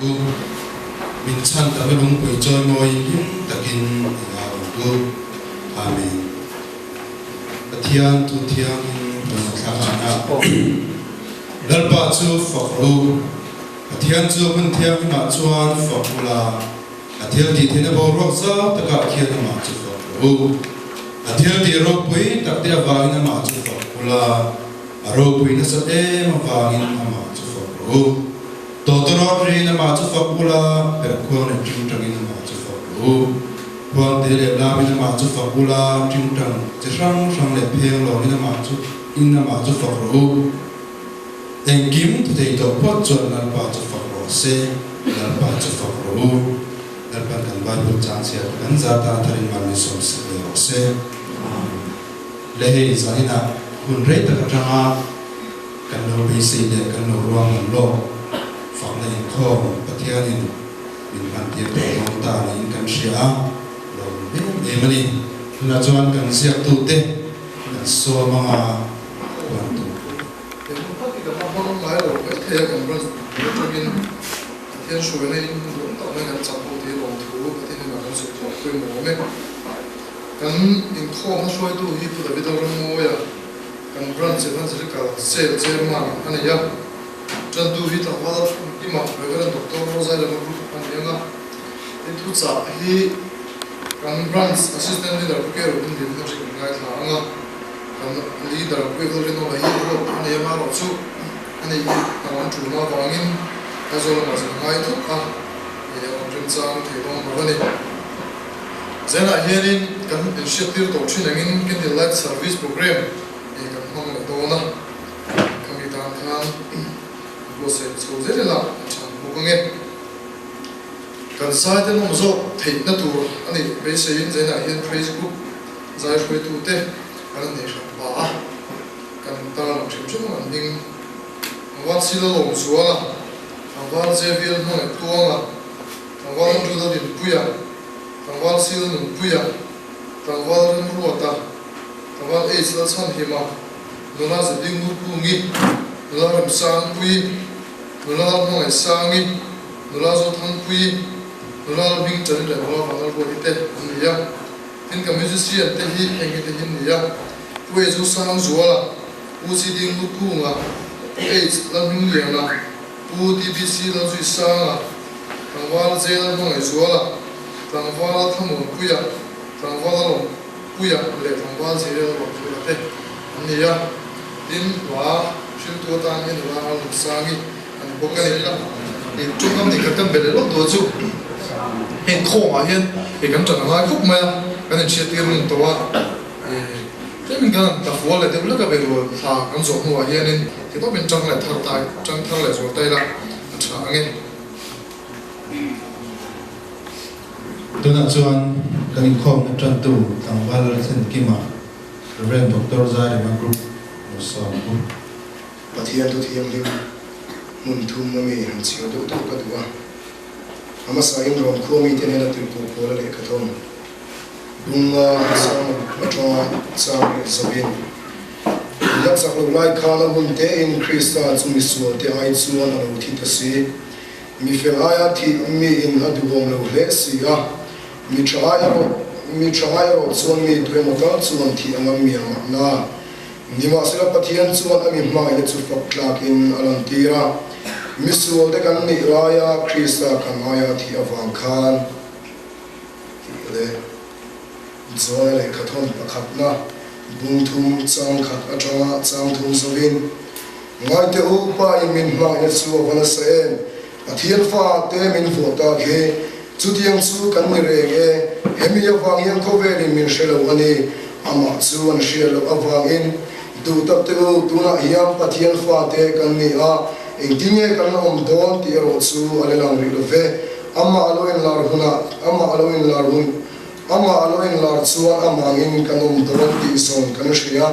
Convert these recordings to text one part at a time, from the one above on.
ku min chan ta lung pui choi moi in takin nga ku amen pathian tu thiang in thana dalpa chu fakru pathian chu hun thiang ma chuan fakula athil ti thina bo ro za taka khian ma chu fakru athil ti ro pui tak te awangin ma chu fakula aro pui na sa e ma wangin ma chu fakru Totoro rin ma chu fakula perkon e tringtangin ma chu faklu Puan te le lamin ma chu fakula tringtang chisang sang le pheng lo in ma chu faklu Engkim te to pot chon nan pa chu faklu se nan pa chu faklu nan pa kan ba lu chang sia kan za ta tharin ma ni som se le se le he zanina kun re ta tanga kan no bi se le kan no ruang lo Fakta in kong patianin min pantir tong ta in kan sia lo emani na chuan kan siak tu te kan so manga kwan tu pakki ka ma hon lai lo ka the kan ran togin tian shu ne in ta na kan chap te lo thu ka tin na kan su ko ko mo me kan in kong na shoi tu hi pu da bidor mo ya kan ran se ka se ma ani ya John du hi ta wala ima reverend doctor Rosa le group an yenga itu cha hi kan branch assistant leader ke ro din din no chikin ngai tha anga kan leader ke ko le no hi ro an yema ro chu ani ta wan chu ma wangin ka zo ma sa ngai thu a ye on jin chang the dong ma ni zena hianin kan initiative to thin angin kin the light service program e kan hong le do na kami ta kan Você escolhe lá, então vou ganhar. Cansado não só tem na tua, ali vai ser ainda na em Facebook, já foi tudo te, cara deixa, bah, cantar não sei como anding, agora se não longe lá, agora se vê não é tua lá, agora não tudo de puia, agora se não puia, agora não ruata, agora é isso lá só hima, não há se dingo pungi. Nular sang pui, nular mo sangi, nular zo thang pui, nular bing chan le nular manal ko ite niya. Tin ka musician te hi engi te hin niya. Pui zo sang zuala, usi ding lu ku nga, AIDS la hing liang na, pu DBC la zui sang na, tang wala ze la mo zuala, tang wala thamun puya, tang wala lo puya le tang wala ze la lo te niya. Tin wa tua tan ni la al sangi an bokani la ni chungam ni katam bele lo do chu hen kho ma hen e kan tan la khuk ma kan chi tir nun to wa e min kan ta fo le de la ka be ro tha kan zo mo wa hen ni ti to ben chang la thar tai chang thar le zo tai la cha nge tuna chuan kan khom na tran tu tangwal sen kima reverend dr zari ma group no so Pathian tu thiam lim mun thum na me han chiu do to ka duwa ama sa in ron kho mi te na tu ko la le ka thon bunga sang matwa sang zabin yak sak lo lai kha la bun te in krista chu mi su te ai chu an ro thi ta si mi fel aya thi mi in adu bom lo le si ya mi try ro chu mi tu mo ta chu an thi anga mi na Nima sila pathian chuan ami hma ile chu fak tlak in alantira misul de kan ni raya krista kan aya thi awang khan le zoe le kathon pakhatna bungthum chang khat atanga chang thum sawin ngai te upa in min hma ile chu wana sen pathian fa te min vota ke chutiang chu kan ni rege hemi awang yang khovelin min shelo ani ama chu an shelo awang in tu tap te tu na hiam pathian fa te kan ni a engtinge kan om don ti ro chu ale lang ri lo ve amma aloin lar huna amma aloin lar chu ama ngin kan om don ti son kan shia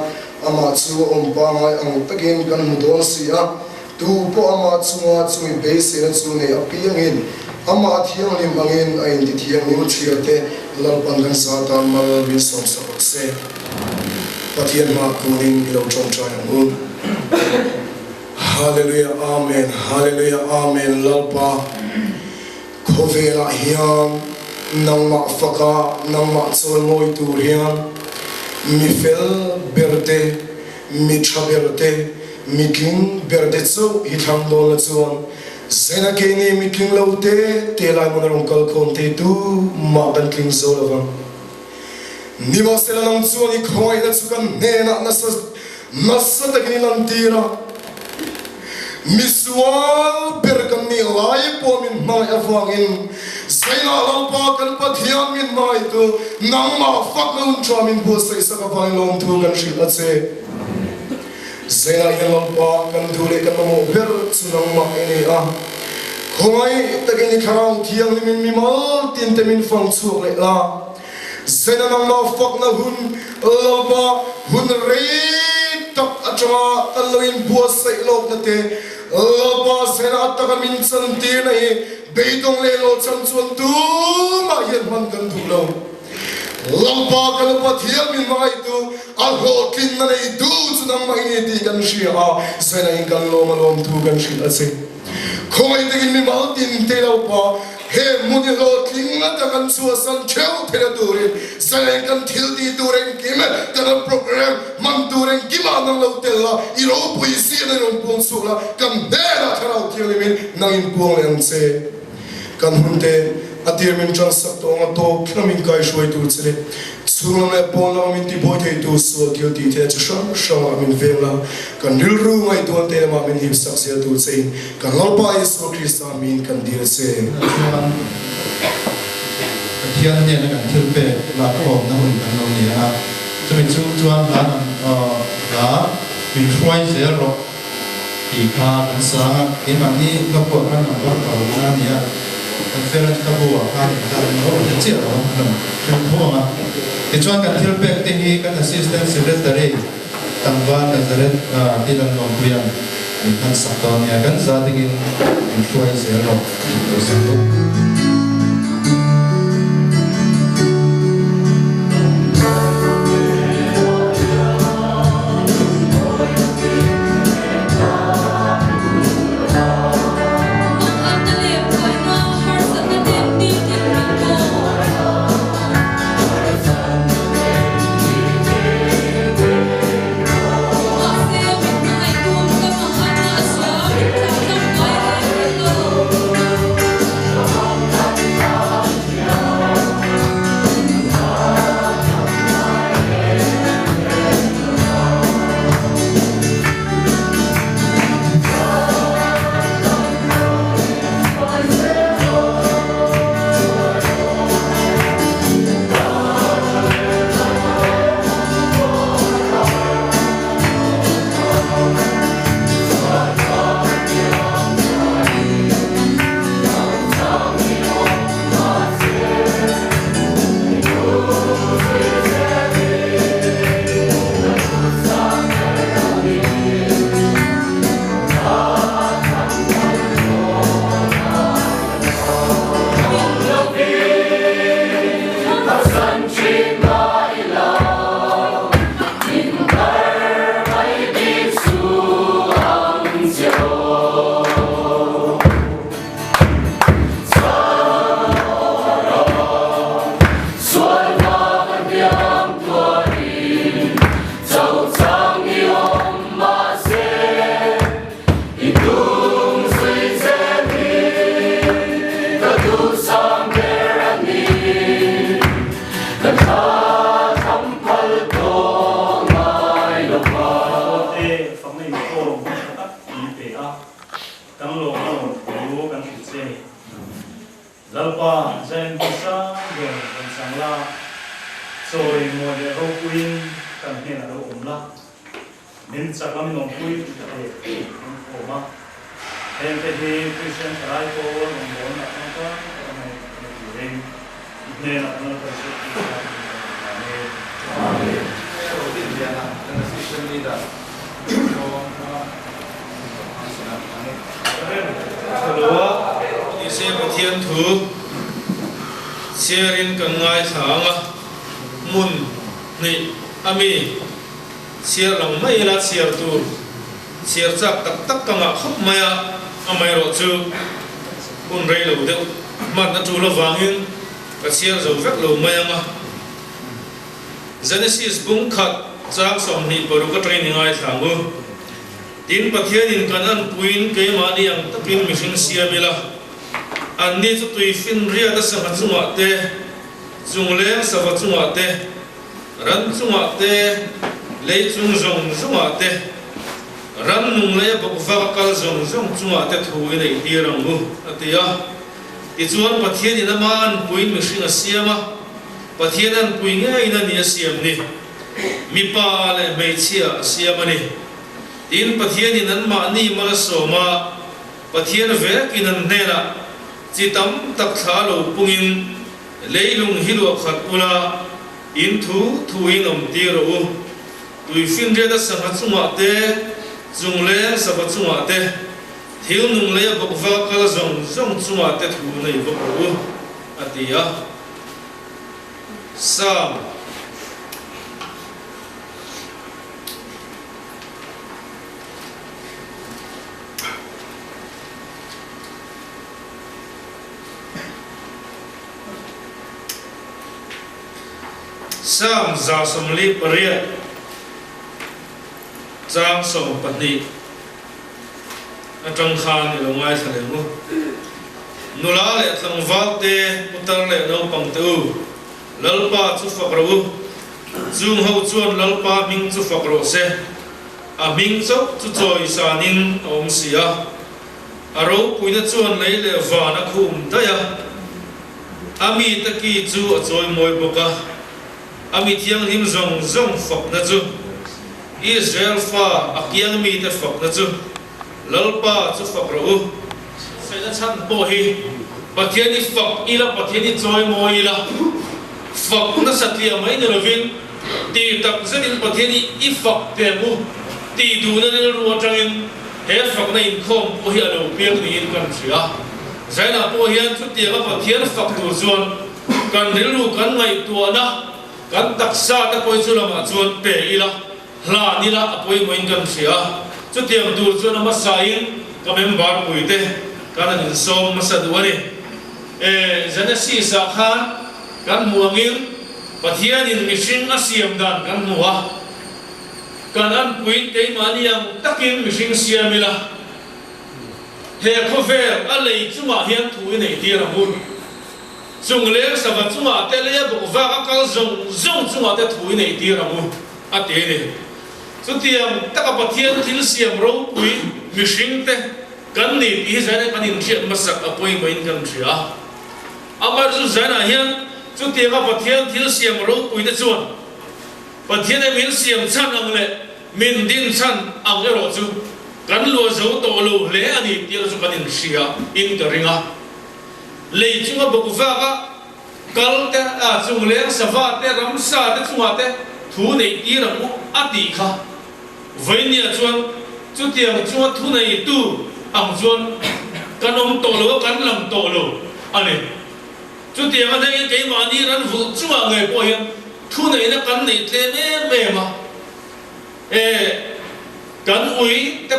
ama chu om pa ngai ang takin kan mu don sia tu po ama chu mi be se chu ne apiang in ama thiang lim angin a in ti thiang ni chiate lal pan kan sa tan mal ri som sa se Pathian ma kuning ilo chong chai ang Hallelujah, amen, lalpa Khovela hian nangma faka nangma cholmoi tur hian mi fel berde mi thaberte mi tling berde chu hi thang don la chuan zena ke ni mi tling lote te lai mon rong kal khom te tu ma ban tling zo lawa ni ma sela nang chuan i khoi na chu kan ne na nasa ta ni lan tira Miswal berkan ni lai po min mai avangin zaina lalpa kan pathian min mai tu nang ma fak na uncha min bo sai sa ka vai long tu kan shil atse zaina yan lalpa kan dule kan mo ber chu nang ma ni a khoi takini kharang thiang min mi mal tin te min fang chu le la zaina nang ma fak na hun lalpa hun re tak achama taloin bo sai lok na te Lapa sena takan min santi na beitong lelo chan chuan tu ma yen man kan tu lo Lapa kan pathian min mai tu al ho kin na nei du chu nang mai ni ti kan sia sena in kan lo ma lom tu kan sia ase khoi te min mal tin te lo pa he muni lo tling na takan su san cheu phera durin sena kan thil di durin kim kan program man durin kima nang lo tella I ro pui si na ron pon su la kan ne la kharau thil min nang in puang leng se kan hunte atir min chan sak to nga to khamin kai shoi tu chile surna me pon la min ti boy te tu so kil ti the cham shama min vela kan dil ru ngai tu te ma min hip sak sia tu sei kan lorpa Yesu Krista min kan dir se Thiên nhiên là cảnh thiên về là khổ nó mình cần lâu nhỉ à cho mình chú chuan là mình khoai dễ rồi thì kha mình sáng cái mà đi nó của anh nó bắt đầu ra nhỉ mình phải là cái bùa kha thì ta nó sẽ chết rồi mình không mà thì chuan cảnh thiên về thì hi cái assistant secretary tăng van là sẽ đi làm công việc mình cần sắp tới nhỉ cái gia đình mình khoai dễ rồi rồi sẽ tốt Lalpa zen bisa gen sangla soi mo de ro kuin kan he na ro umla min sakam no kui e oma hen te he Christian rai ko no mon na ka na ren ne na na ka se amen so din dia na na system ni da so hello ise pathian thu siarin kangai sanga mun ni ami siar lang mai la siar tu siar chak tak tak kanga khop maya amai ro chu kun rei lo de mặt nó chủ là vàng hin cái chiang dầu vét lầu mày mà Genesis bung khát trang som hi baru ka training ai thangu tin pathian in kan an puin ke ma ni ang tapin mission siamila an ni chu tui fin ria da sa chunga te jungle sa chunga te ran chunga te lei chung zong zunga te ran nung le bok va kal zong zong chunga te thui nei ti rangu atia ti chuan pathian in man puin mission siama pathian an puin nge ina ni siam ni mi pa le mei chia siamani tin pathian in an ma ni mala soma pathian ve kin an nela chitam tak tha lo pungin leilung hilu khat ula in thu in om ti ro tui fin re da sa chunga te jungle sa chunga te thil nung le bok va kal zong zong chunga te thu nei bok ro atia Sam za som li paria Jang som patni atang khan ni longai thale mu nula le tlang valte utar le no pang tu lalpa chu fakro zung ho chuan lalpa ming chu fakro se a ming chok chu choi sanin om sia aro puina chuan lei le vana khum daya ami taki chu a choi moi boka ami thiang him zong zong fak na chu Israel fa akyang mi te fak na chu lalpa chu fakro sai na chan po hi pathiani fak ila pathiani choi moi ila fak na satya mai na rovin ti tak zanin pathiani I fak te mu ti du na ne ru atangin he fak na in khom po hi alo piak ni in kan thia zaina po hian chu ti ga pathian fak tu chuan kan rilu kan ngai tu na kan taksa ta poi chu lama chuan pe ila hla ni la apoi moin kan thia chu tiang du chuan ma sain ka member puite kan in som masadwani Genesis sa khan kan muangin pathian in mission asiam dan kan muwa kan an puin te mani ang takin mission siamila he khover alei chuma hian thui nei ti ramun jungle sabat chuma te le bo va ka zong zong chuma te thui nei ti ramun ate ne chutiam taka pathian thil siam ro pui mission te kan ni hi zane kan in thiam masak apoi moin kan thia amar zu zana hian chu tianga pathian thil siam ro pui te chuan pathian e min siam chan ang le min din chan ang ero chu kan lo zo to lo le ani ti chu kan in sia in ka ringa le chunga bok va ka kal te a chung le sava te ram sa te chunga te thu nei ti ram ati kha vainia chuan chu tiang chunga thu nei tu ang chuan kan om to lo kan lam to lo ani chu tiang ane ke mani ran vu chunga ngai po hian thu nei na kan nei tle me ma kan ui te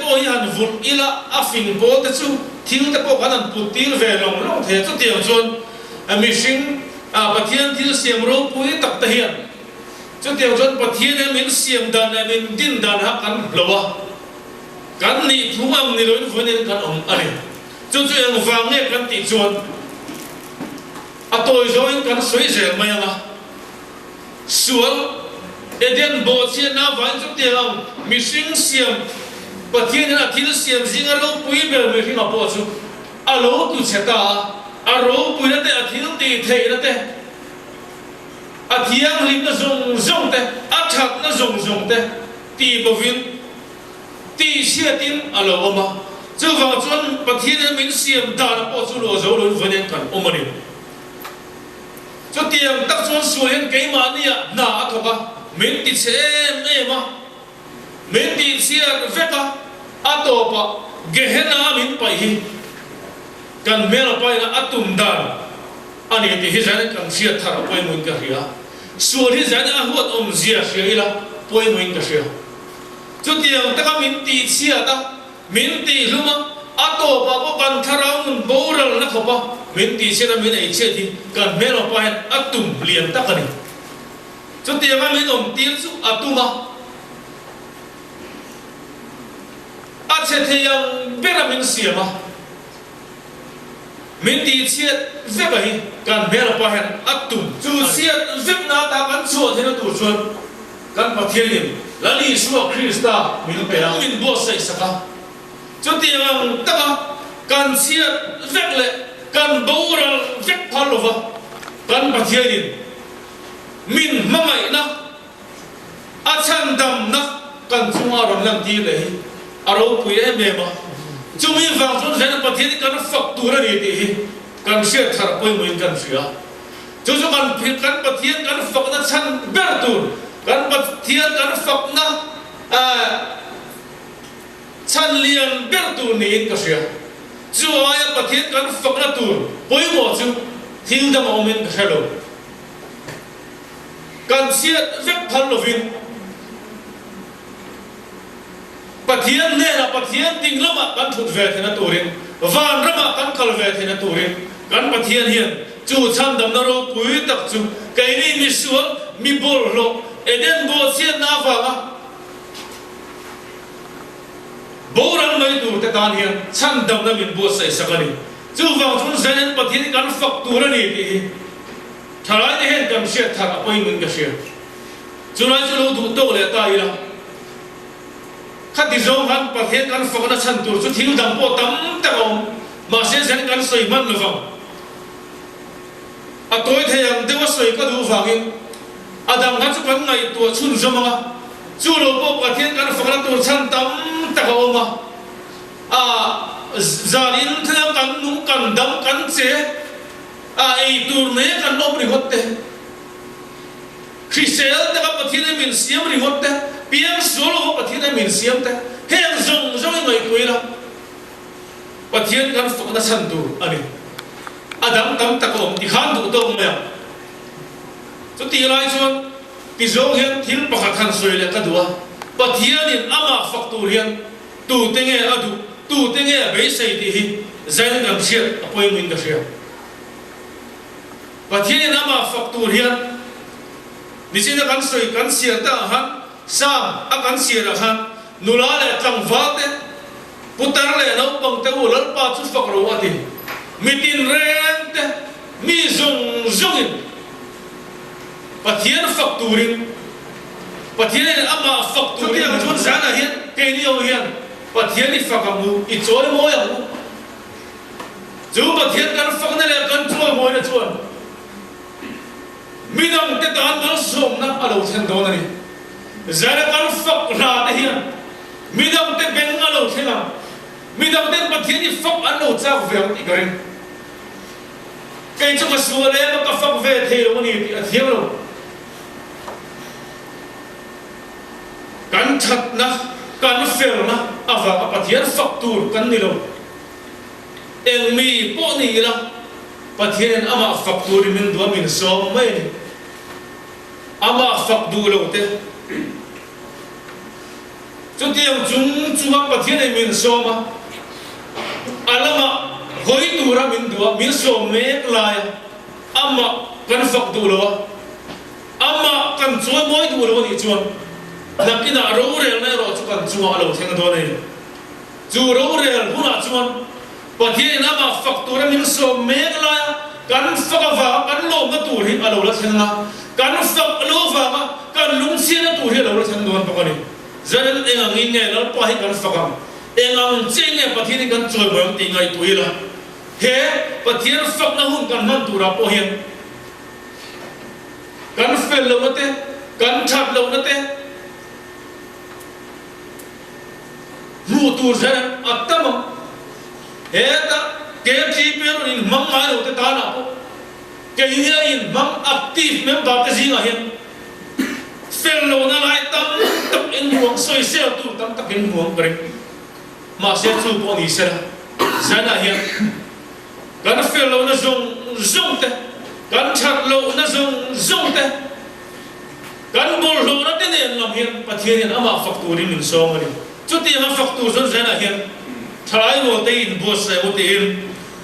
po hian vu ila a fin po te chu thil te po kan an putil ve long long the chu tiang chuan a mission a pathian thil siam ro pui tak ta hian chu tiang chuan pathian e min siam dan e min din dan ha kan lowa kan ni thungang ni loin vonin kan om ani chu ang wang nge kan ti chuan atoi zoin kan soi zel mai anga sual eden bo chia na van chu tiang mission siam pathian na thil siam zinga ro pui bel me hinga po chu alo tu cheta aro pui na te athil ti thei na te athiang lim na zong zong te athak na zong zong te ti bovin ti sia tin alo oma chu wa chuan pathian min siam dan po chu lo zo lo vonen kan omani chu tiang tak chuan suhen ke ma nia na athoka min ti chem ema min ti sia veka atopa gehena min pai hi kan mera pai na atum dan ani ti hi zan kan sia thar poi mun ka ria sual hi zan a huat om zia sia ila poi mun ka sia chu tiang taka min ti sia ta min ti luma ato pa ko kan tharaun boral na khopa min ti sera min ei che thi kan melo pa hen atum lian takani chuti ma min om tir su atuma a che the yang beramin siama min ti chiat ve ba hi kan melo pa hen atum chu chiat ve na ta kan chu the na tu chuan kan pathian lali suwa krista min pe min bo sai saka chuti ang taka kan chiat vek le kan boral vek phalova kan pathian min mangai na achan dam na kan chunga ron lang ti le aro puye me ma chumi wang chun zen pathian kan faktura ni ti kan chiat thar poi min kan sia chu kan pathian kan fakna chan bertur kan pathian kan fakna chan lian bertur ni ka sia chu aya pathian kan fakna tur poi mo chu thil da moment hello kan siat vek phalovin pathian ne na pathian ting lama kan thut ve thena turin van rama kan kal ve thena turin kan pathian hian chu chan dam na ro pui tak chu kaini mi sual mi bol lo eden bo sian na wanga boran mai tur te tan hian chan dam na min bo sai sakani chu wang chun zanen pathian kan faktura ni ti tharai te hen kam sia thar appointment ka sia chulai chu lo du to le ta ila khati zong han pathian kan fakna chan tur chu thil dam po tam ta om ma se zen kan soi man lovang a toy the yang dewa soi ka du wangin adam kan chu kan ngai tu chun zomanga chu lo po pathian kan fakna tur chan tam ta oma a zalin thang kan nu kan dam kan che a ei tur ne kan lo pri hotte Chrisel ta pathian min siam ri hotte piang solo pathian min siam ta heng zong zong ngai kuila pathian kan fakna chan tur ani adam tam ta ko ti khan du to me chu ti lai chuan ti zong hian thil pakhat khan soi le ka duwa pathian in ama faktur hian tu tenge adu tu tenge be sei ti hi zain ngam sia appointment ka sia pathian in ama faktur hian ni sina kan soi kan sia ta han sam akan sia ra han nula le tlang vate putar le no pang te ulal pa chu fakro ati mitin rente mi zong zongin pathian fakturin pathian ama fakturin ang chun sana hian keni o hian pathian ni fakamu I choi mo yang chu pathian kan fakna le kan choi mo na chuan minang te tan dal som na alo then do na ni zara kan fak na na hian minang te beng alo thena minang te pathian ni fak alo cha ve ti garin kai chu ka su le ka fak ve the lo ni ti a thiam lo kan that na kan fel na ava ka pathian faktur kan ni lo eng mi po ni la pathian ama faktur min do min som mai ni ama fakdu lo te chu tiang chung chuma pathian min soma alama hoi tura min do min som me la ama kan fakdu lo ama kan choi moi du lo ni chuan nakina ro rel na ro chu kan chuma alo theng do nei chu ro rel huna chuan pathian ama faktura min som me la kan fakava kan lo na tur hi alo la thenga kan fak lo va kan lung sia na tur hi alo la theng don pakani zanen engang in ne la pa hi kan fakam engang chenge pathian kan choi mo ti ngai tuila he pathian fak na hun kan man tura po hian kan fel lo te kan that lo na te mu tur zanen atama eta ke chi pero in mang ai lo te ta na po ke hiya in mang active member te zinga hian fel lo na lai tam tam in buang soi sel tu tam tak in buang brek ma se chu po ni sera zana hian kan fel lo na zong te kan chat lo na zong te kan bol lo na te ne lam hian pathian ama fakturin min song ani chu ti ma faktur zon zana hian thalai ro te in bo se o te in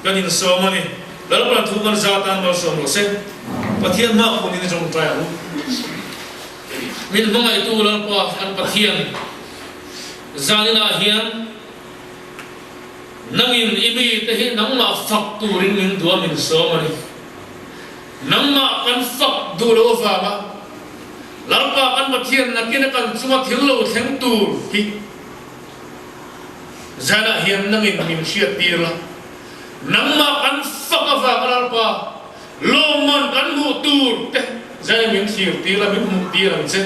kan in so mani lal pa thu kan zatan ma so ro se pathian ma ko ni jong trai ru min mangai tu lal pa an pathian zalina hian nangin imi te hi nangma fak tu ring in dua min so mani nangma kan fak du lo fa ma larpa kan pathian nakin kan chuma thillo theng tu hi zana hian nangin min sia tirla nangma kan fak fa larpa lomon kan mu tur te zana min sia tirla min mu tirla se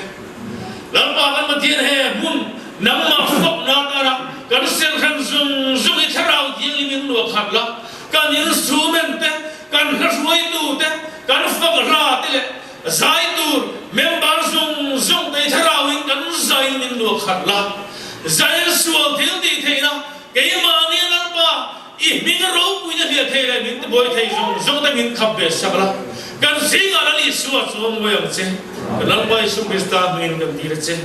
larpa kan pathian he mun nangma fak na tara kan sen kan zung i tharau jing min lo khatla kan instrument te kan hruai tu te kan fak ra te le zai tur member zung te tharau in kan zai min lo khatla zai sual thil di theina ke ma ni la pa i min ro pu ni dia thele min te boy thei zung te min khap be sakla kan singa la li suwa chung mo yang che kan pa isu krista min kan ti re che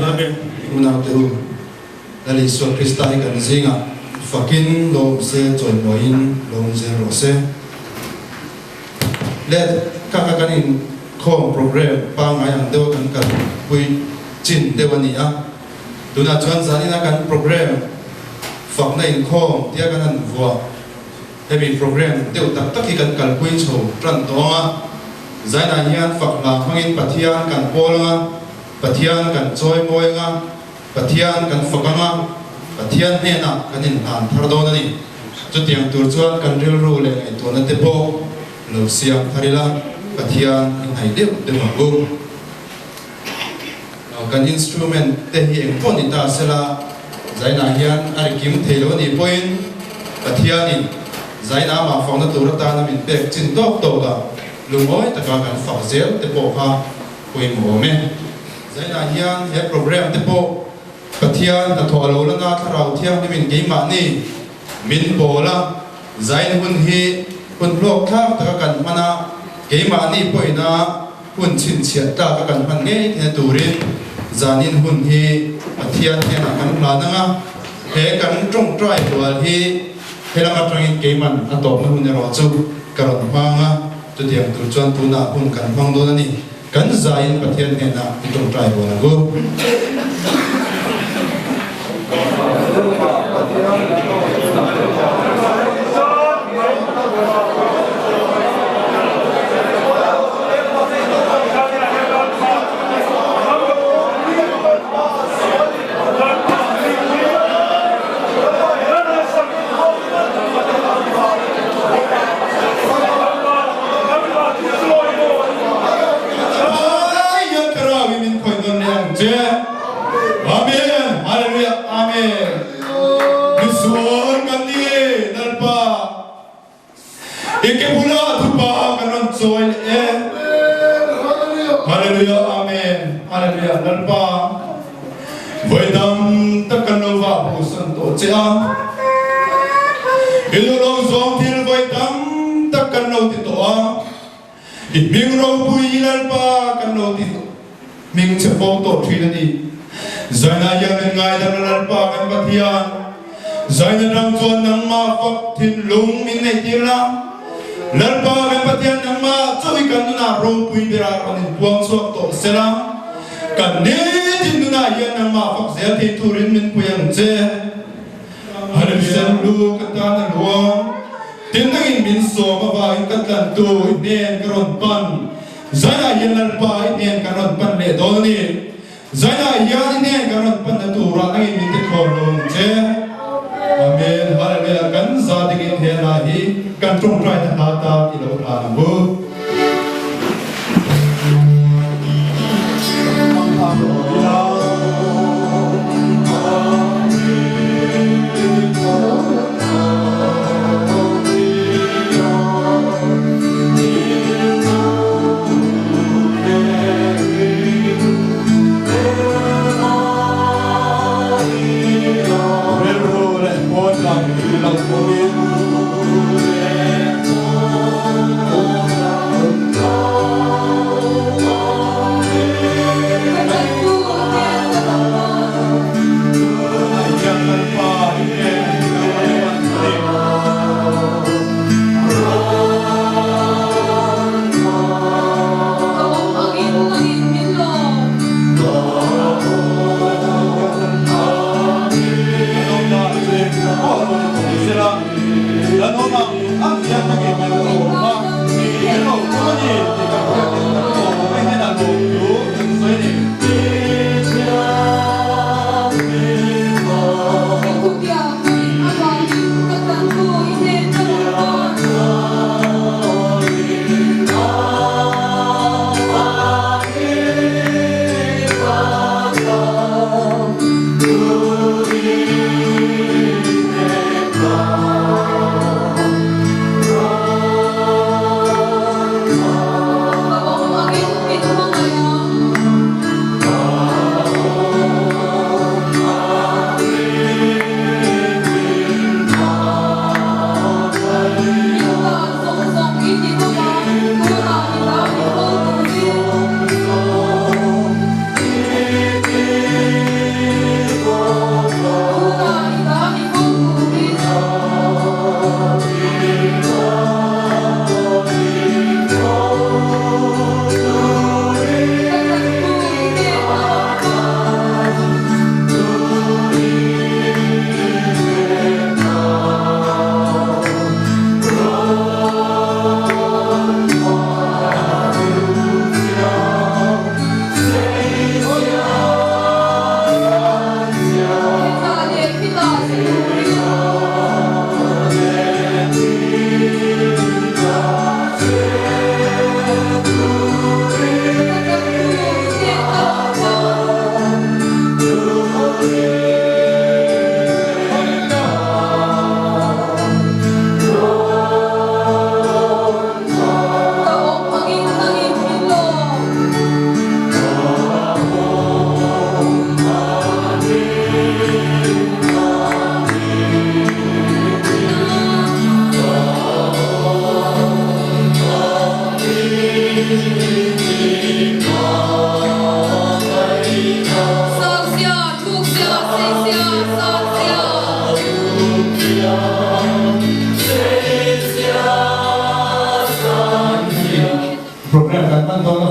amen una tu dali so krista hi kan zinga fakin lo se choi moin lo se ro se let ka ka kanin khom program pa ngai ang deu kan pui chin dewani a tuna chuan zanina kan program fak na in khom tia kan an vua heavy program deu tak tak hi kan kal pui chho tran tonga zaina hian fak la hangin pathian kan polanga pathian kan choi moinga pathian kan fakanga pathian hena kanin han thardona ni chutiang tur chuan kan ril ru le ai to na te po lo siam tharila pathian in ai deu de ma bu kan instrument te hi engpon ita sela zaina hian ari kim thelo ni point pathian in zaina ma fauna tur ta na min pek chin tok to ga lungoi taka kan fak zel te po ha poi mo me zaina hian he program te po pathian ta tho lo la na tharau thiam ni min geima ni min bola zain hun hi hun blok thak ta kan mana geima ni poina hun chin chiat ta ka kan man nge the turin zanin hun hi pathian he na kan la na nga he kan trong trai wal hi helanga tangin geiman atop na hun ro chu karon hanga tu tiang tu chuan tu na hun kan hang do na ni kan zain pathian he na trong trai wal go Hãy subscribe cho kênh Ghiền Mì Gõ để không bỏ lỡ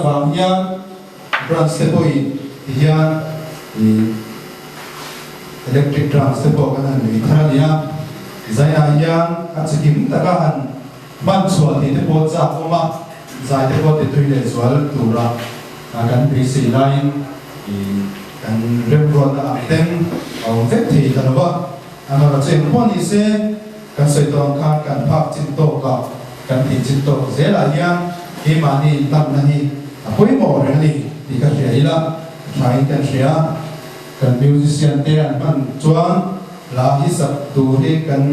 vàng branch step in hian electric trans step kan an ni thania zaya hian achikim taka han ban chua ti te po cha oma zai te po te tuile swal tura kan PC line kan remron na tem au vet thi tanwa amara chen poni se kan soitong khan kan phak chin to ka kan thi chin to zela hian hi mani tam na hi apoi mo re ni ti ka ila thai kan ria kan musician te an man chuan la hi sap tu ri kan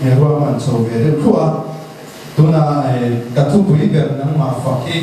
herwa man chho ve re khua tuna ka thu pui ber nang ma fa ki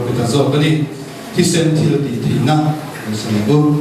cái ta zo cái đi thì xem thì na rồi xem bố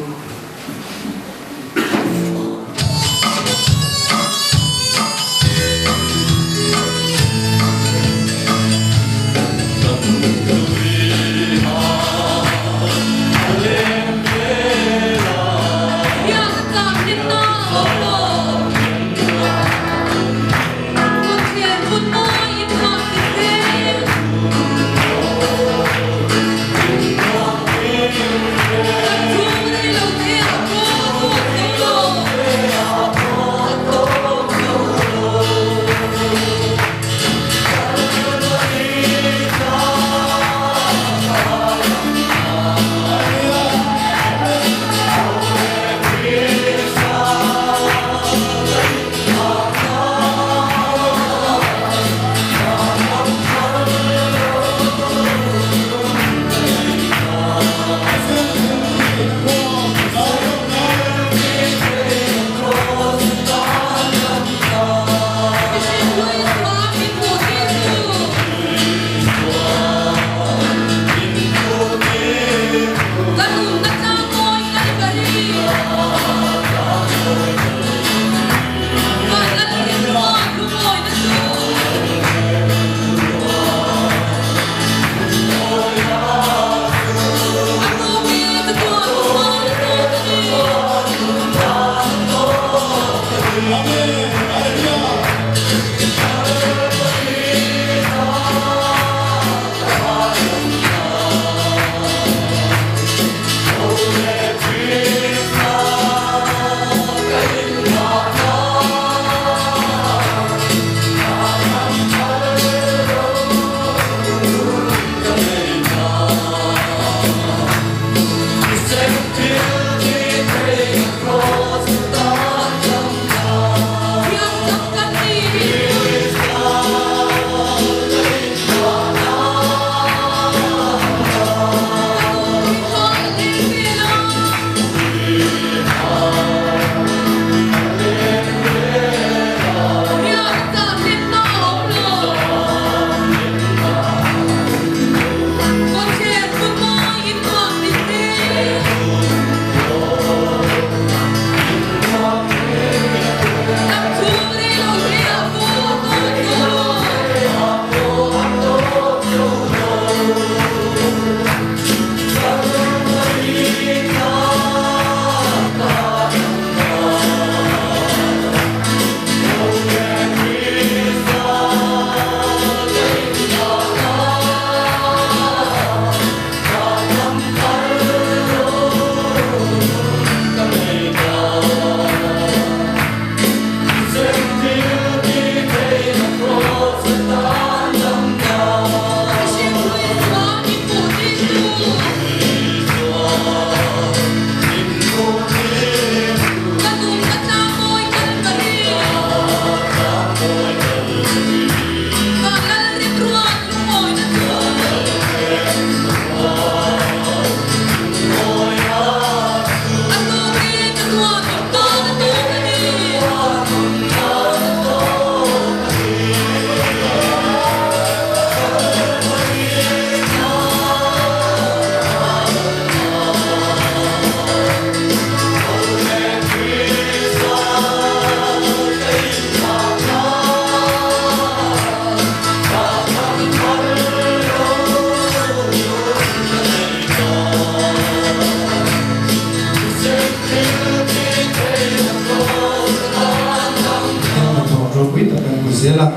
zela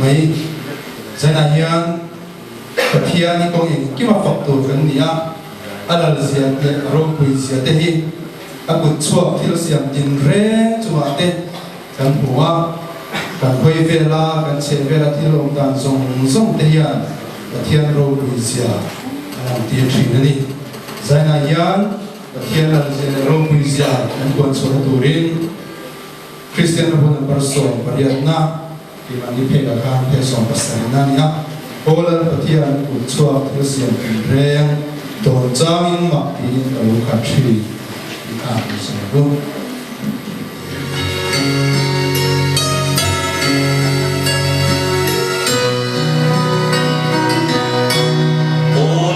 mai zana hian pathian ni kong in kima faktor kan nia alal zia te ro pui zia te hi akut chuak thil siam din re chuma te kan huwa kan khoi vela kan che vela thil om dan zong zong te hian pathian ro pui zia alam ti thin ani zana hian pathian al zia ro pui zia kan kon chura turin Christian pun person pariatna di mana pega kan person pasarina nia Polan patian utsua Christian reng don jamin makti lalu katri di kami semua. Oh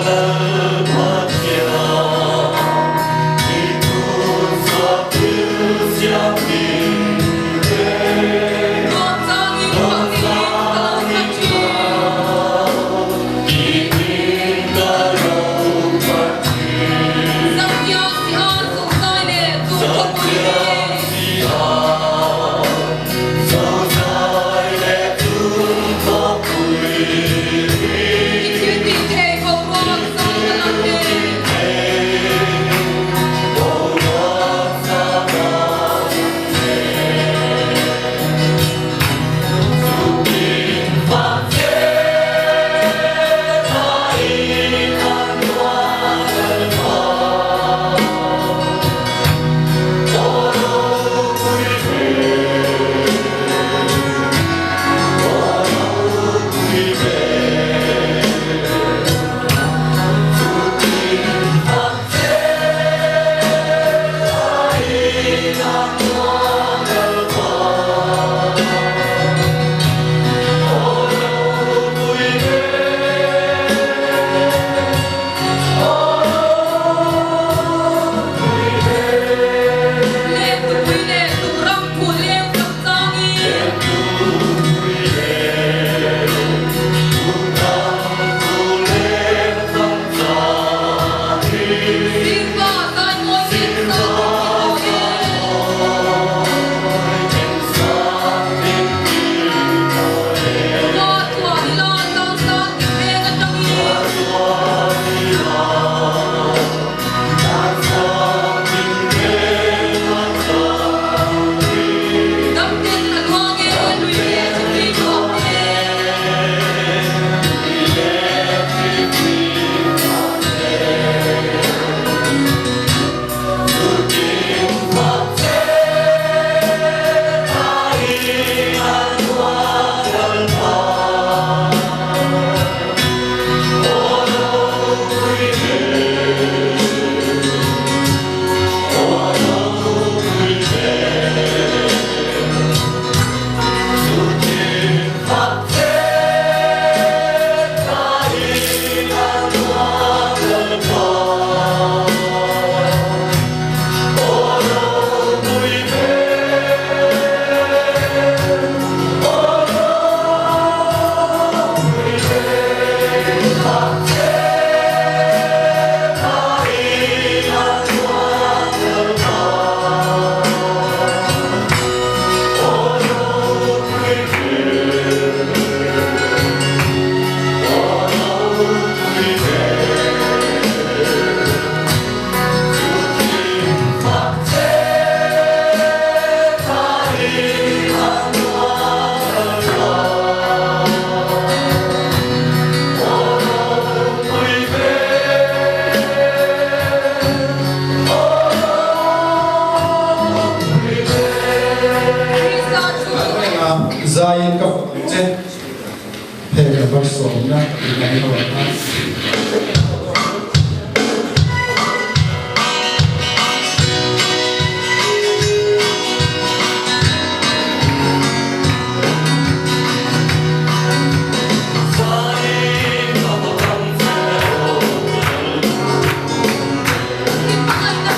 Hãy subscribe cho kênh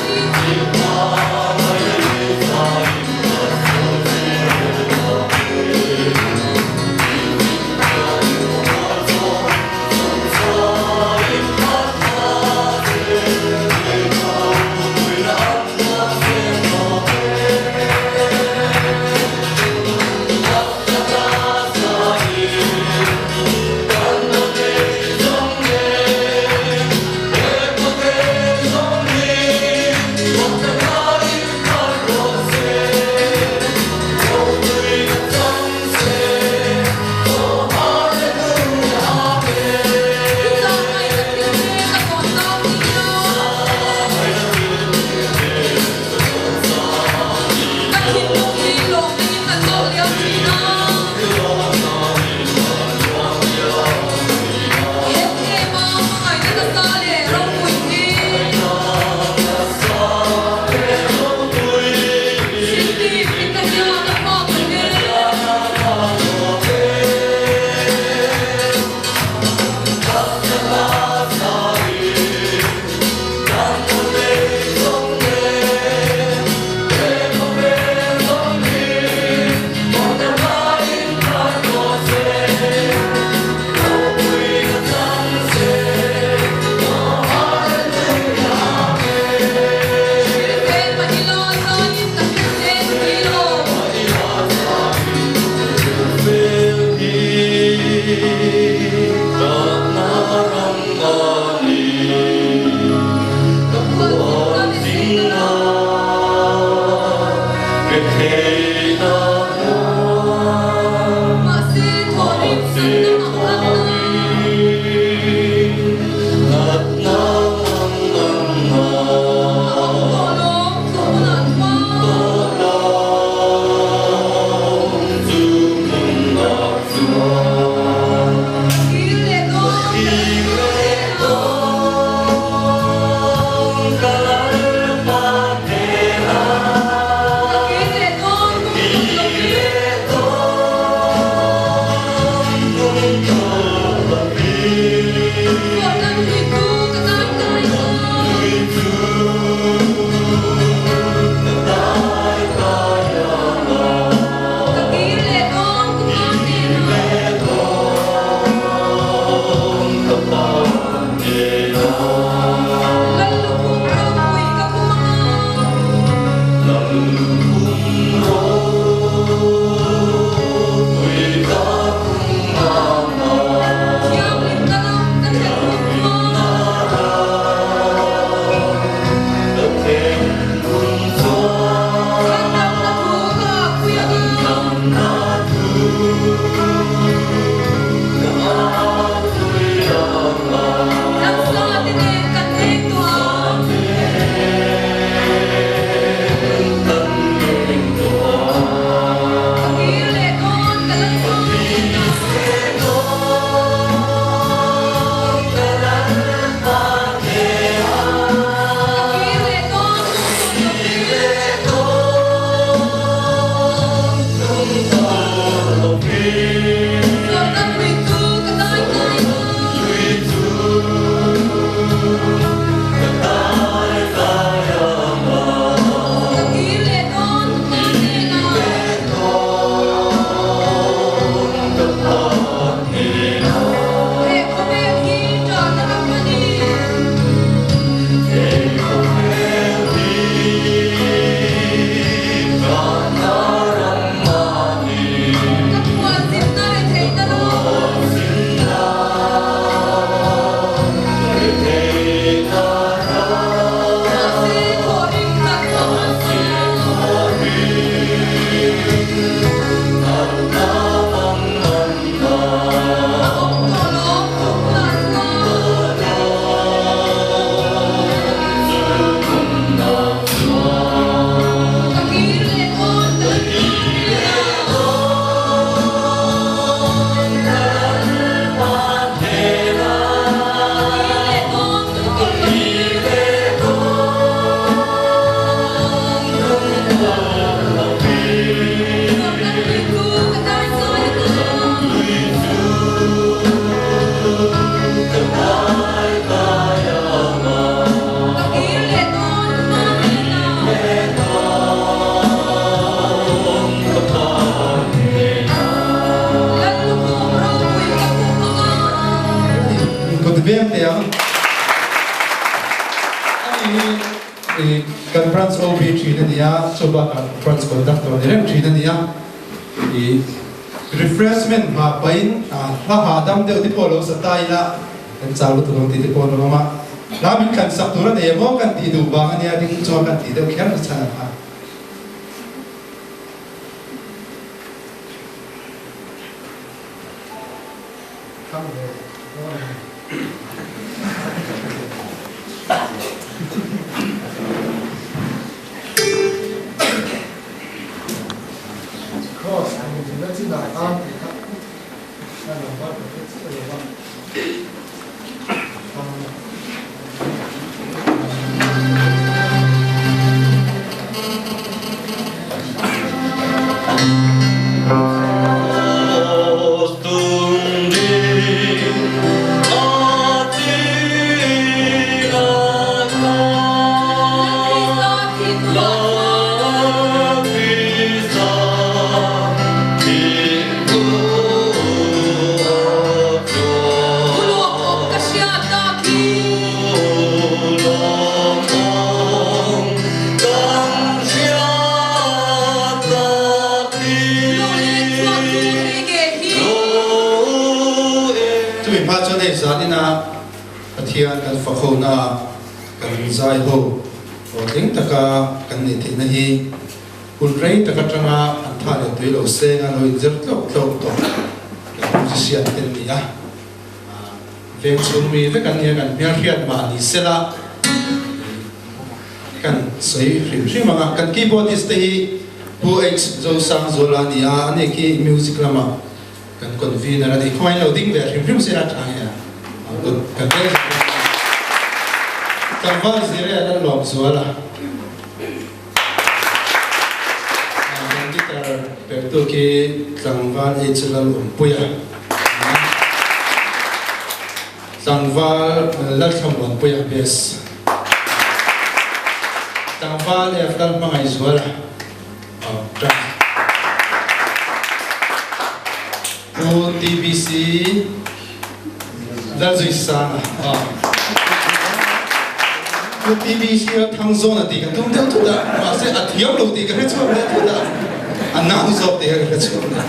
Ghiền Mì Gõ để không bỏ lỡ vem te ang ani conference OB china dia coba conference conductor direct china dia i refreshment ma pain ha dam de ti polo sa taila kan chalu tu ti polo ma lamin kan saktura ne mo kan ti du ba ani ading cho kan ti de kher sa ha Pathian kan fakhona kan zai ho ding taka kan ni the nahi kun rei taka tanga antha le tuilo senga no injer tlok tlok to kan sia ten ni ya vem chung mi ve kan ya kan mer hiat ma ni sela kan sei rim rim ma kan keyboardist hi pu h zo sang zo la ni a ani ki music lama kan convener ani khoi lo ding ve rim rim se la ta ya kan val zire ada lom suala kita perto ke kan val echelal umpuya kan val lal thambon puya bes kan val efdal mangai suala TBC dal zui sana TBC 탕소나 디가 동대도다 마세 아티엄로 디가 해쳐도다 안나우서 디가 해쳐도다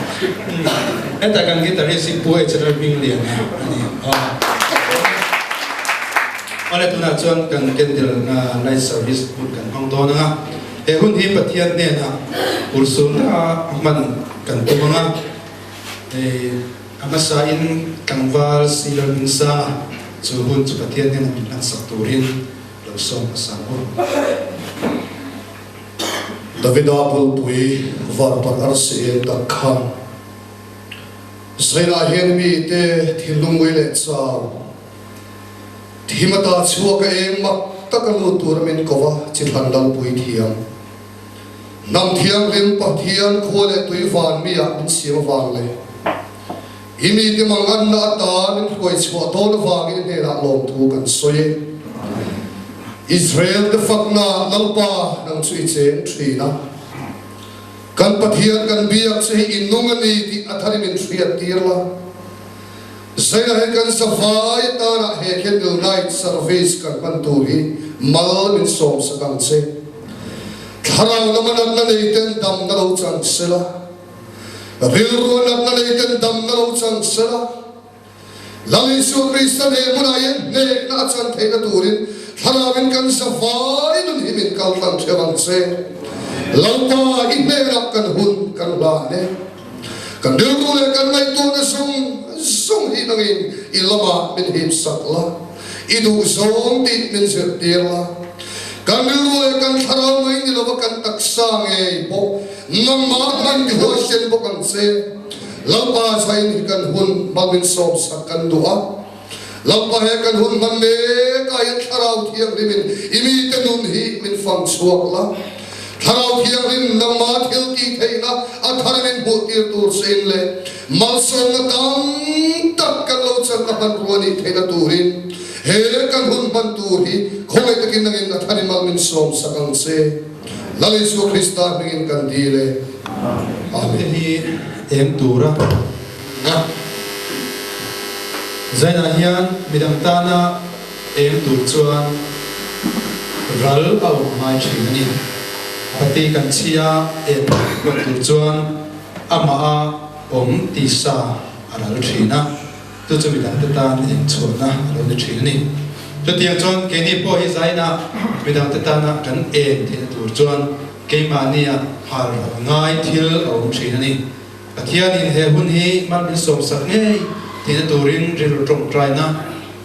에다 간게 다리시 보에 저를 빙리야 아니 도나 전 간겐들 나 라이 서비스 간 황도나 에훈 히 파티안 네나 울순다 만 간토마 에 amasain kangval silang insa suhun supatian yang minang sakturin lausong asapon David Apple tui varpar arsi dakhan Israel hian mi te thilungui le chaw thimata chuaka eng mak takalu turmin kova chithandal pui thiam nam thiam lim pathian khole tui van mi a siam van le Imi di mangan na atan koi chwa ton wangin ne la long thu kan soye Israel de fakna lalpa nang chui chen thina kan pathian kan biak se innungani di athari min thriat tirla zaina he kan safai tana he candle night service kan panturi mal min som sakang che tharang naman na leiten dam na lo chang sela Rilro na leiten dam na lo chang sela Lali su Krista ne munayen ne na chan the na turin tharawin kan safai nun himin kal tan thewang se lalpa inne rak kan hun kan la ne kan rilro le kan mai tu na sung hi nangin ilama min him sakla idu zong tit min zir tirla kan rilro le kan tharaw mai ni lo kan taksa nge bo Namad man di hosyen bukan se lalpa sain kan hun bagin som sakan dua lalpa he kan hun man me kayat tharaw thiang rimin imi tenun hi min fang suak la tharaw thiang rim namad hil ki theina athar min butir tur sein le malson na tam tak kan lo chang kapan ruani theina turin he kan hun ban tur hi khole takin nangin athar mal min som sakang se Lali su Krista mingin kandile. Amen. Ini em tura. zaina hian midang tana em tu chuan ral au mai thin ani pati kan chia em ko tu chuan ama a om ti sa aral thina tu chu midang tan em chuana alo ni thin ani tu tiang chuan ke ni po hi zaina midang tana kan em thina tu chuan ke mania har ngai thil om thin ani pathian in he hun hi man bin som sak ngei thina turin ril trong trai na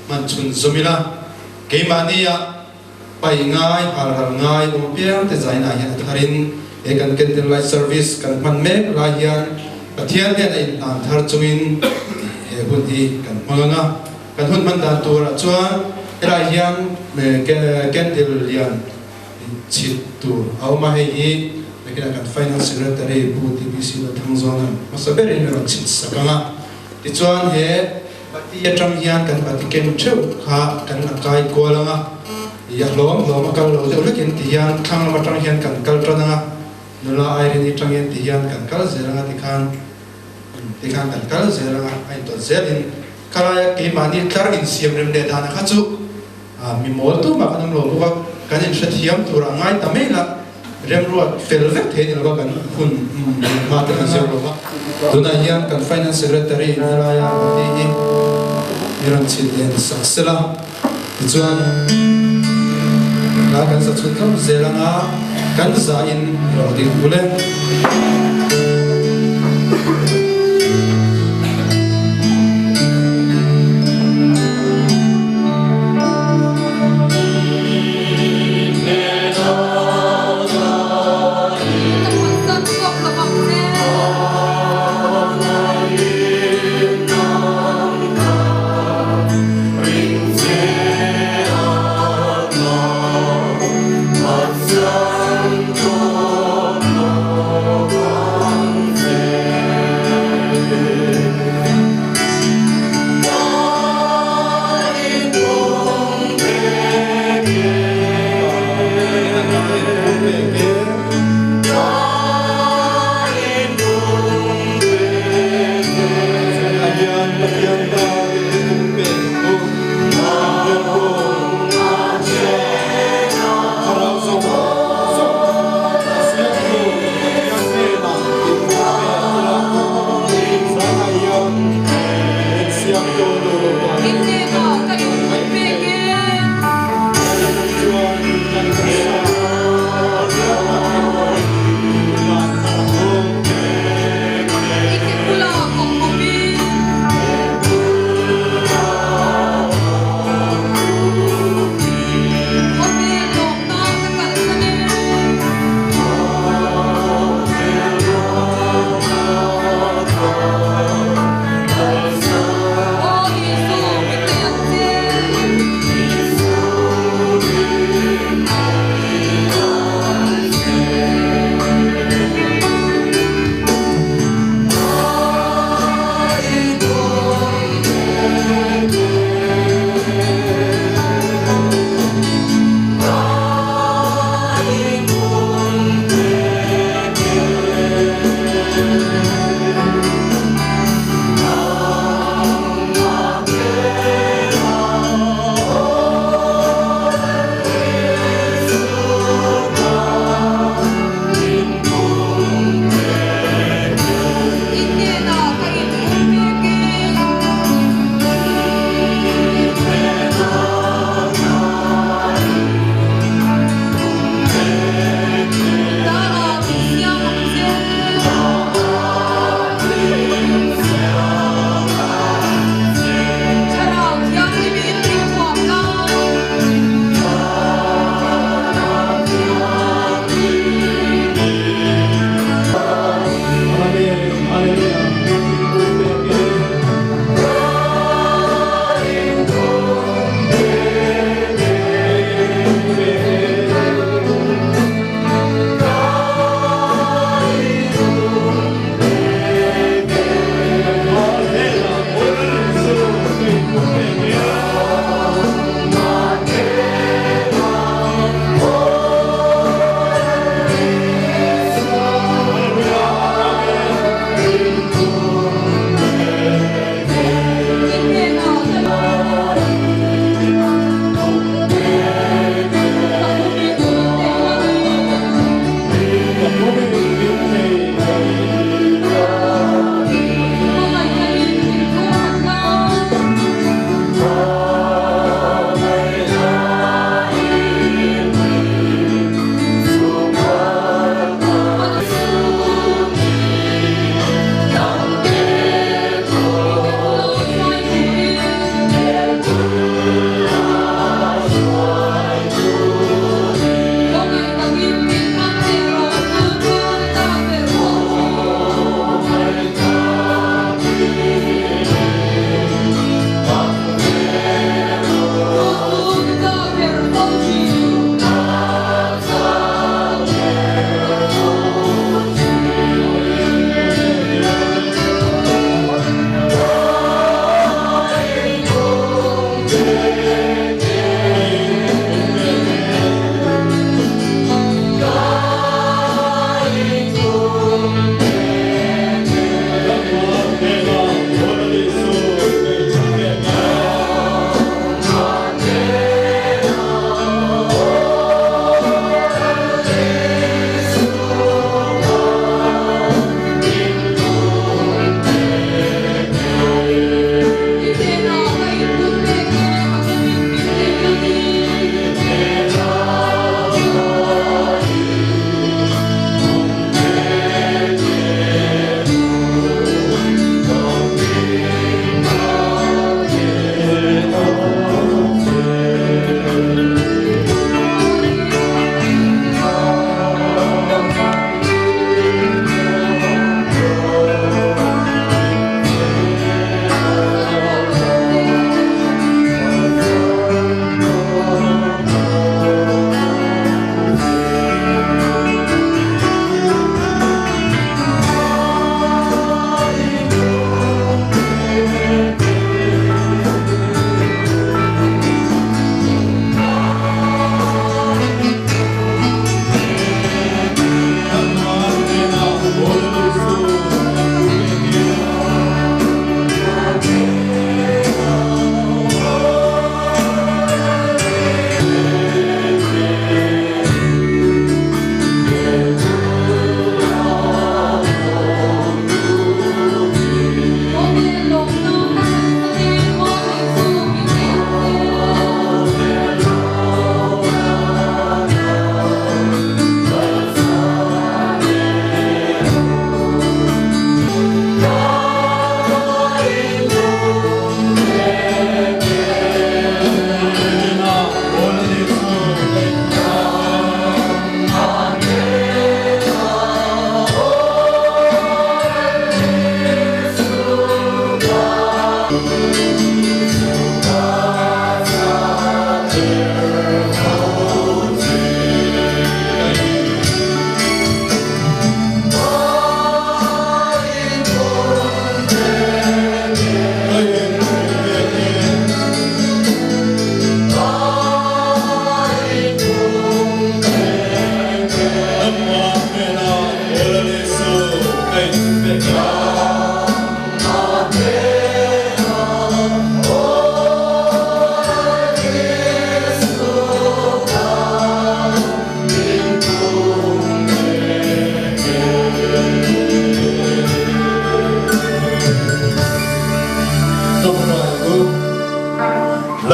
man chun zomila ke mania pai ngai har ngai o piang te zaina hian tharin e kan candle light service kan man mek la hian pathian ne in an thar chungin he hun hi kan manga kan hun man da tur chuan era hian candle lian chit tur au ma hi kaya kan finance secretary bu TBC la thangzona masabere me ron chit sakanga ti chuan he pati atang hian kan pati kem theu kha kan akai kolanga ya lom kal lo de lekin ti hian thang ma tang hian kan kal trana nula irony tang hian ti hian kan kal zelanga ti khan kan kal zelanga ai to zelin kala ke mani tar in siam rem de dana kha chu mi mol tu ma kan lo ba kan in sathiam tura ngai tamela rem ruat felvek the ni lo kan hun ma ta kan zero ba tuna hian kan finance secretary raya ti ni miran chil den saksela chuan la kan sa chun kam zelanga kan za in ro ding bule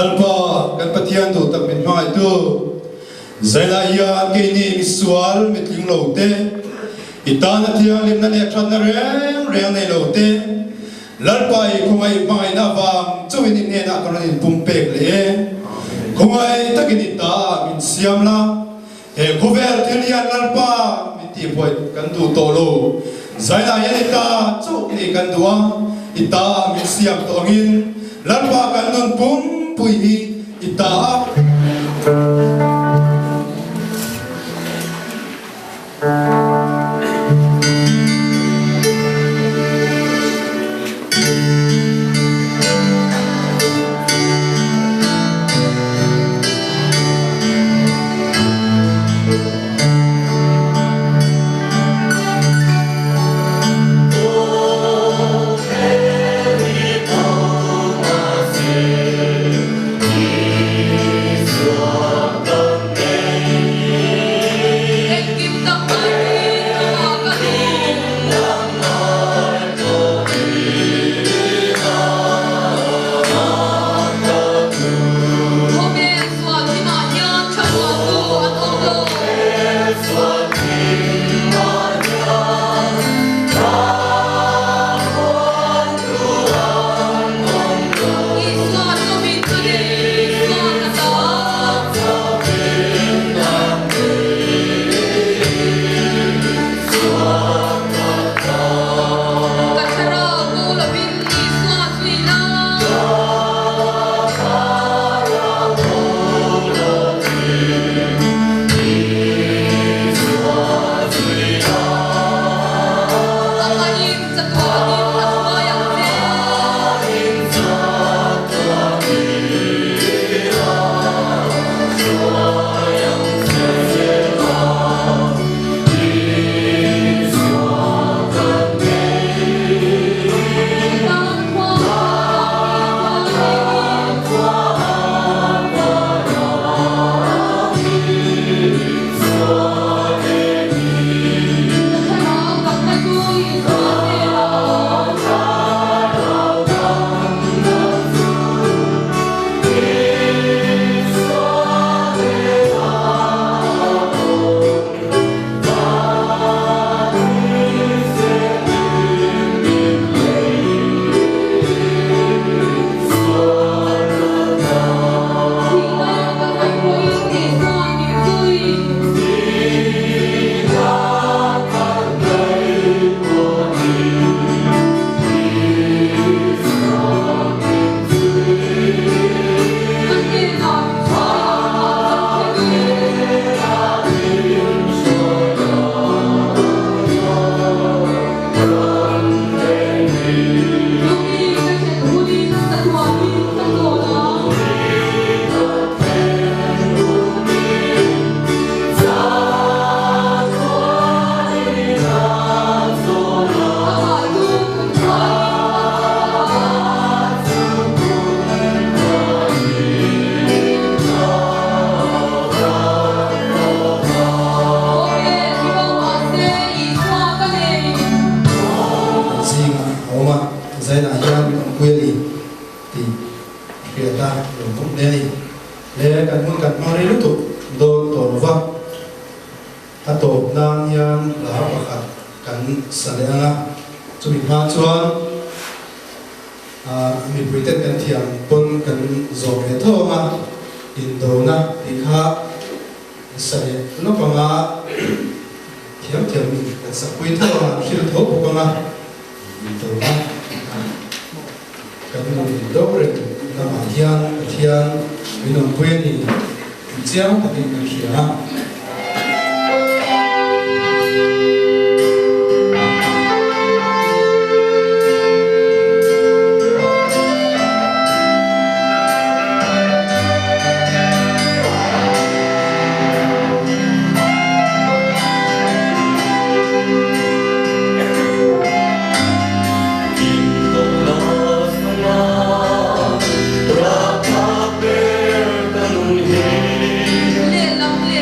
lalpa kan pathian tu tak min mai tu zaila ya ke ni misual mitling lote itana thiang lim na le than na reng nei lote lalpa I kumai mai na wam chuin ni ne na kan pumpek le kumai takin ta min siam la e cover thelian lalpa miti poi kan tu tolo zaila ya ta chu ni kan duwa ita min siam tongin lalpa kan nun pum pui ita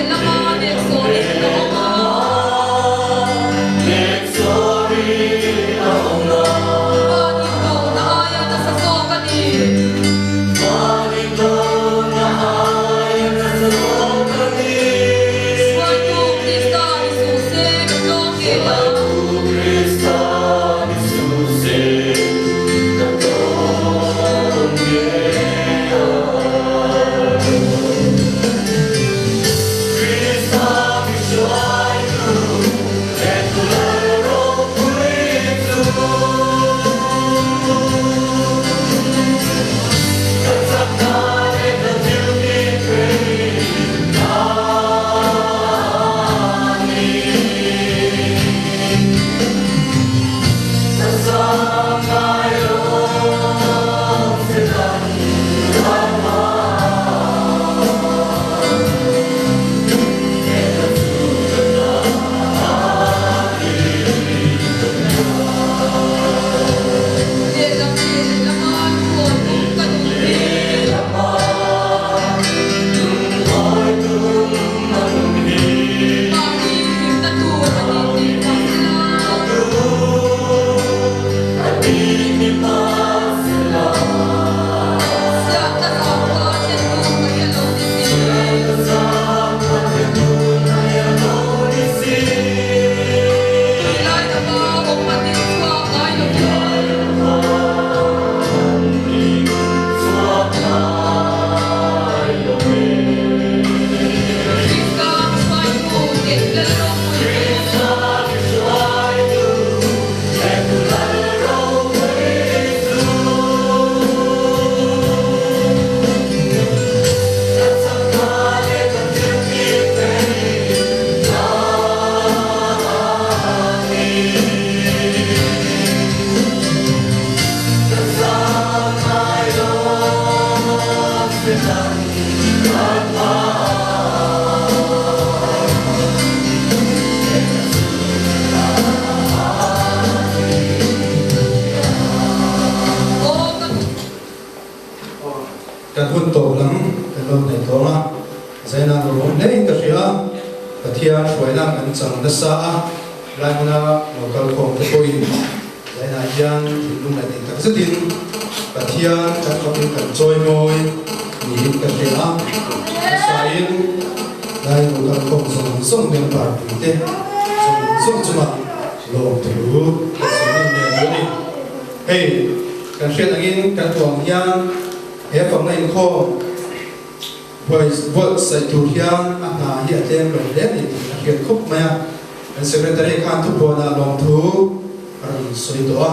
Lama zaina ro nei ka ria pathian roina kan chang da sa lai muna local khom te poi zaina yang thilung la ding tak zatin pathian kan khotin kan joy moi ni ka ria sain lai local khom song men par te song chuma lo tu song men ni hey kan shet angin kan tuang yang he phang nei kho voice sai tu hiang na hi atem lo le ni hian khop ma an secretary khan tu bona long thu ar soi do a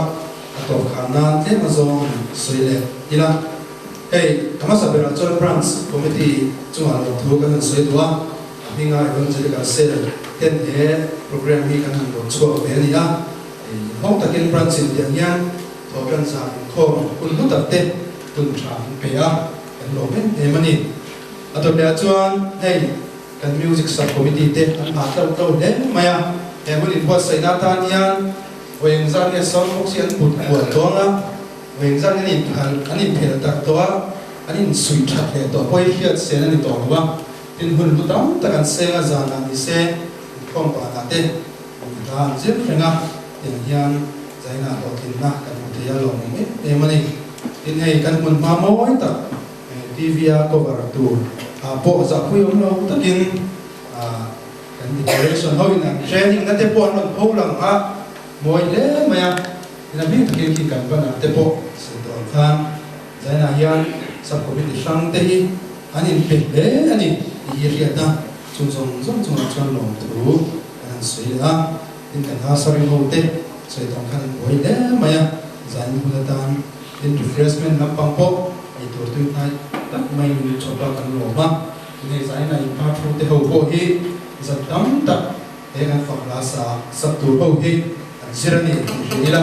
to khana te ma zo soi le ila hey kama sabera chol branch committee chunga long thu kan soi do a minga evangelical cell ten he program hi kan lo chu be ni a hong takin branch in yang yang to kan sa kho kun lu ta te tun cha pe a kan lo ben e mani atau dia cuan hey kan music subcommittee te an ha tau le maya emun in buat sai data nian weng zan ya song mok sian put buat tonga weng zan ni ani phel tak to ani sui that le to poi hiat sen ani to ba tin hun lu tam ta kan se nga zan ani se khom pa ta te ta jip renga tin hian zaina to tin na kan te ya lo me e mani tin hey kan mun ma moi ta TV cover tu po za pui lo takin kan declaration ho ina training na te po an ho lang a moi le maya ina bi takin ki kan ba na te po se to khan zaina hian sab committee sang te hi anin pe le ani i ria da chung chuan lo tu an sui la in kan ha sari ho te se to khan moi le maya zain bu da dan in refreshment na pang po ai tur tu nai tak mai ni choba kan lo ma ni zaina in pa thu te ho po hi zat dam tak e kan fa la sa sab tu ho hi an zirani ni la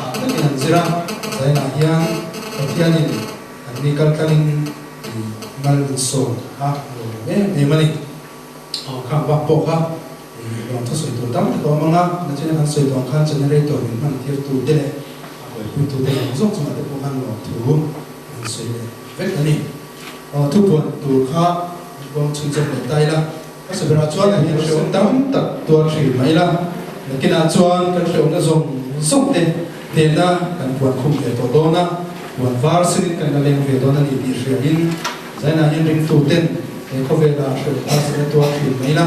a ta kin an zira zaina hian pathian in an ni kal kalin mal so ha lo me mani kha ba po ha lo ta soi tu dam to manga na chen kan soi tu khan generator in man tir tu de le a tu de zo chuma de po kan lo tu an soi le vek ani tu pon tu kha bom chung chen le tai la ka se bra chuan a hian shong tam tak tu thri mai la kina chuan kan shong na zong song te na kan puan khum ke to do na puan var sin kan na leng ve do na ni bi ria in zaina hin ring tu ten e kho ve la shong a se tu thri mai la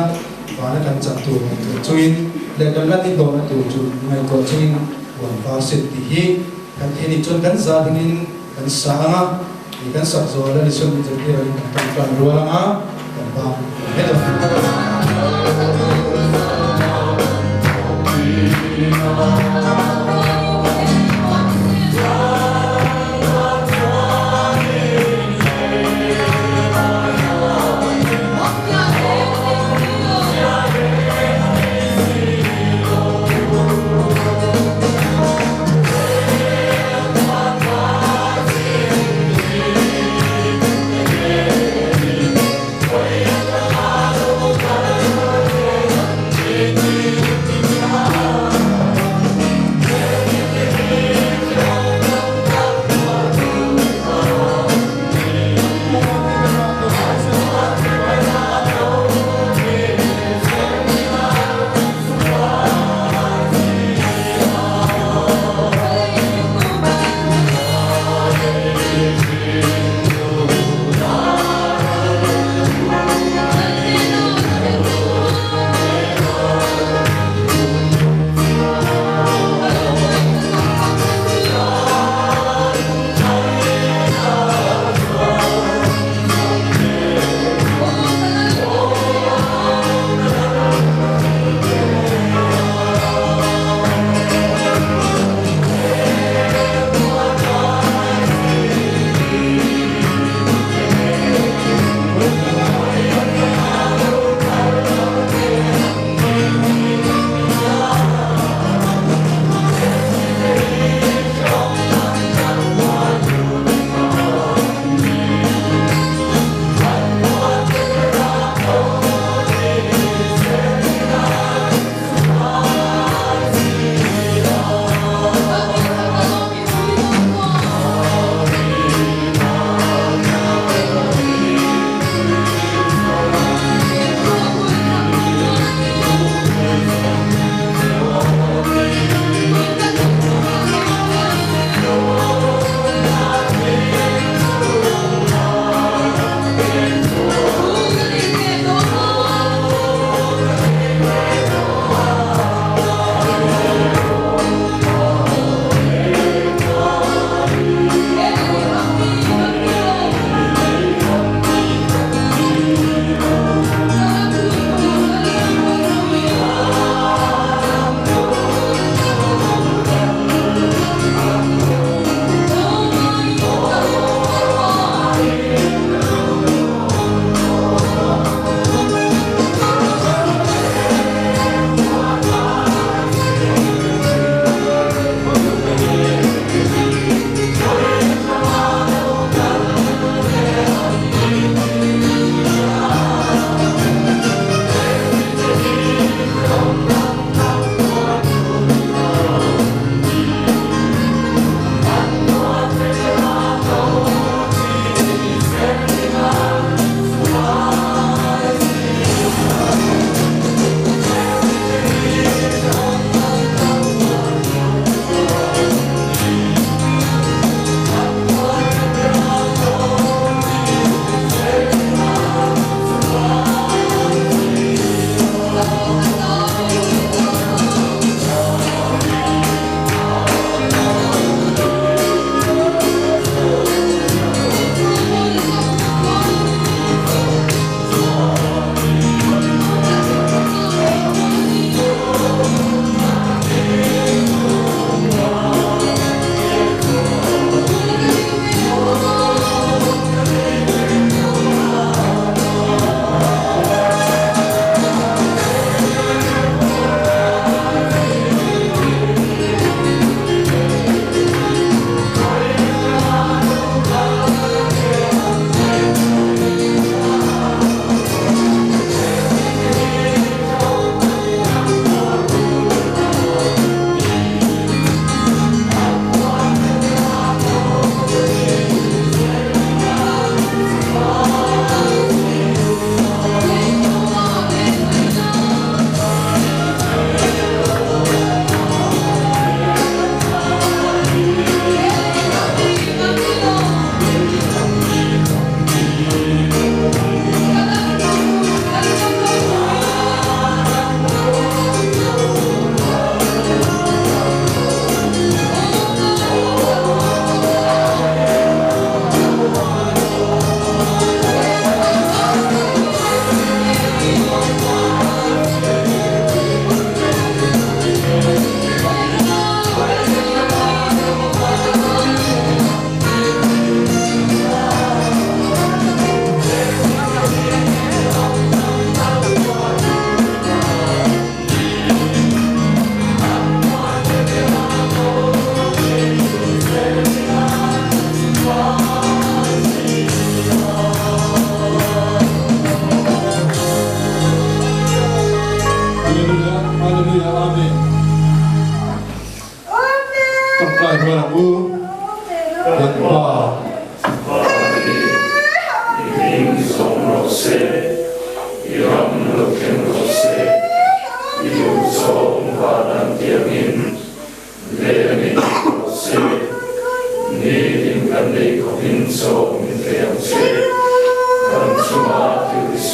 va na kan chak tu chuin le kan la ti do na tu chu mai to chuin puan var sin ti hi kan ni chon kan za ding kan sa nga ikan sakso la lisun jadi kan ruang a kan ba head of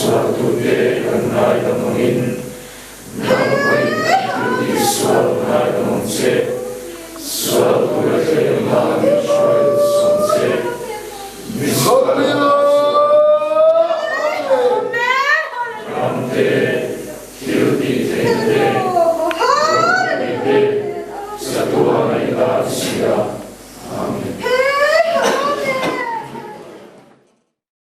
Swallow